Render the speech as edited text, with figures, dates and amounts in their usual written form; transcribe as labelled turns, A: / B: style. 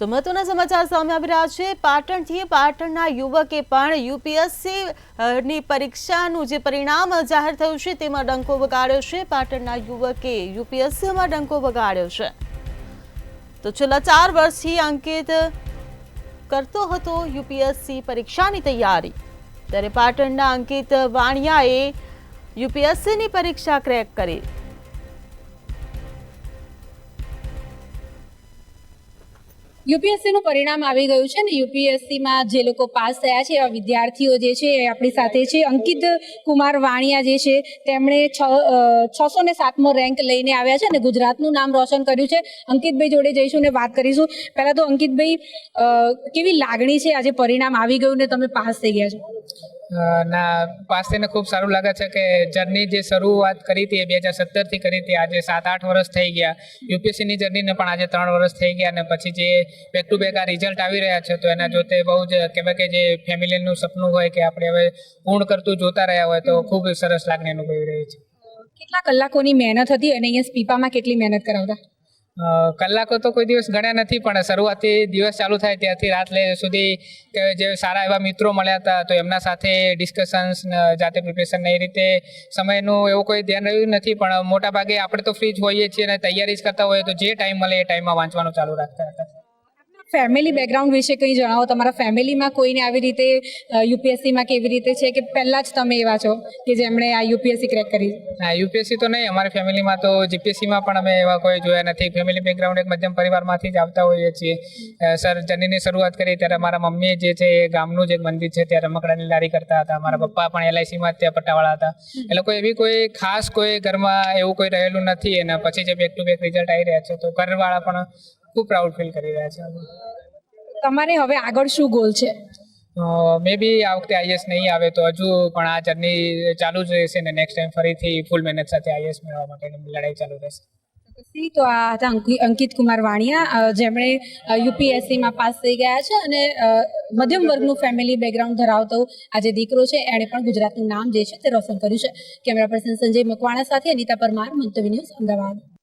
A: તો મહત્વના સમાચાર સામે આવી રહ્યા છે। પાટણથી પાટણના યુવકે પણ યુપીએસસી ની પરીક્ષાનું જે પરિણામ જાહેર થયું છે તેમાં ડંકો વગાડ્યો છે। પાટણના યુવકે યુપીએસસીમાં ડંકો વગાડ્યો છે। તો છેલ્લા 4 વર્ષથી અંકિત કરતો હતો યુપીએસસી પરીક્ષાની તૈયારી, ત્યારે પાટણના અંકિત વાણિયાએ યુપીએસસીની પરીક્ષા ક્રેક કરી।
B: યુપીએસસીનું પરિણામ આવી ગયું છે ને યુપીએસસીમાં જે લોકો પાસ થયા છે એવા વિદ્યાર્થીઓ જે છે એ આપણી સાથે છે। અંકિત કુમાર વાણિયા જે છે તેમણે 607મો રેન્ક લઈને આવ્યા છે અને ગુજરાતનું નામ રોશન કર્યું છે। અંકિતભાઈ જોડે જઈશું ને વાત કરીશું। પહેલા તો અંકિતભાઈ, કેવી લાગણી છે આજે પરિણામ આવી ગયું ને તમે પાસ થઈ ગયા છો?
C: ના, પાસ થઈને ખૂબ સારું લાગે છે કે જર્ની જે શરૂઆત કરી હતી એ 2017થી કરી હતી, આજે 7-8 વર્ષ થઈ ગયા। યુપીએસસીની જર્નીને પણ આજે 3 વર્ષ થઈ ગયા અને પછી જે બેક ટુ બેક આ રિઝલ્ટ આવી રહ્યા છે તો એના જોતે બહુ જ કહેવાય કે જે ફેમિલીનું સપનું હોય કે આપણે હવે પૂર્ણ કરતું જોતા રહ્યા હોય તો ખૂબ સરસ લાગણી અનુભવી રહી છે।
B: કેટલા કલાકોની મહેનત હતી અને અહીંયા સ્પીપામાં કેટલી મહેનત કરાવતા?
C: કલાકો તો કોઈ દિવસ ગણ્યા નથી, પણ શરૂઆતથી દિવસ ચાલુ થાય ત્યાંથી રાત સુધી કે જે સારા એવા મિત્રો મળ્યા હતા તો એમના સાથે ડિસ્કશન્સ, જાતે પ્રિપરેશન, એ રીતે સમયનું એવું કોઈ ધ્યાન રહ્યું નથી। પણ મોટા ભાગે આપણે તો ફ્રી જ હોઈએ છીએ અને તૈયારી જ કરતા હોઈએ તો જે ટાઈમ મળે એ ટાઈમમાં વાંચવાનું ચાલુ રાખતા હતા।
B: ફેમિલી બેકગ્રાઉન્ડ વિશે કંઈ જણાવો। તમારા ફેમિલીમાં કોઈને આવી રીતે યુપીએસસીમાં કેવી રીતે છે કે પહેલા જ તમે એવા છો કે જેમણે આ યુપીએસસી ક્રેક કરી?
C: હા, યુપીએસસી તો નહીં, અમારી ફેમિલીમાં તો જીપીએસસીમાં પણ અમે એવા કોઈ જોયા નથી। ફેમિલી બેકગ્રાઉન્ડ એક મધ્યમ પરિવારમાંથી જ આવતા હોઈએ છીએ। જર્નીની શરૂઆત કરી ત્યારે મારા મમ્મી જે છે એ ગામનું જે એક મંદિર છે ત્યાં રમકડાની લારી કરતા હતા। મારા પપ્પા પણ એલઆઈસીમાં ત્યાં પટ્ટાવાળા હતા। એ લોકો એવી કોઈ ખાસ કોઈ ઘરમાં એવું કોઈ રહેલું નથી અને પછી જે બેક ટુ બેક રિઝલ્ટ આવી રહ્યા છે તો ઘરવાળા પણ ખૂબ પ્રાઉડ ફીલ કરી રહ્યા છે।
B: તમારે હવે આગળ શું ગોલ છે?
C: મે બી આ વખતે આઈએસ નહીં આવે તો હજુ પણ આ જર્ની ચાલુ જ રહેશે ને નેક્સ્ટ ટાઈમ ફરીથી ફૂલ મહેનત સાથે આઈએસ મેળવવા માટેની લડાઈ ચાલુ રહેશે।
B: તો આ હતા અંકિત કુમાર વાણિયા, જેમણે યુપીએસસીમાં પાસ થઈ ગયા છે અને મધ્યમ વર્ગનું ફેમિલી બેકગ્રાઉન્ડ ધરાવતો આ જે દીકરો છે એણે પણ ગુજરાતનું નામ જે છે તે રોશન કર્યું છે। કેમેરા પર્સન સંજય મકવાણા સાથે અનિતા પરમાર, મંતવ્ય ન્યૂઝ, અમદાવાદ।